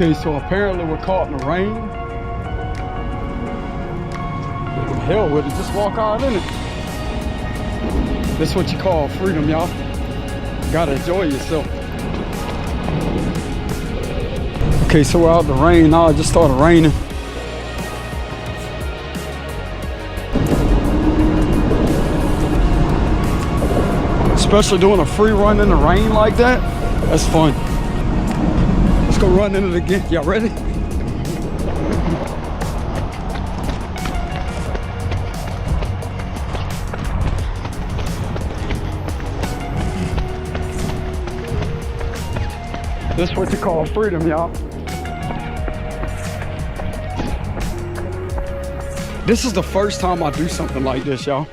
Okay, so apparently we're caught in the rain. Hell with it, just walk out in it. This is what you call freedom, y'all. Gotta enjoy yourself. Okay, so we're out in the rain now. It just started raining. Especially doing a free run in the rain like that. That's fun. Let's go run in it again. Y'all ready? This is what you call freedom, y'all. This is the first time I do something like this, y'all.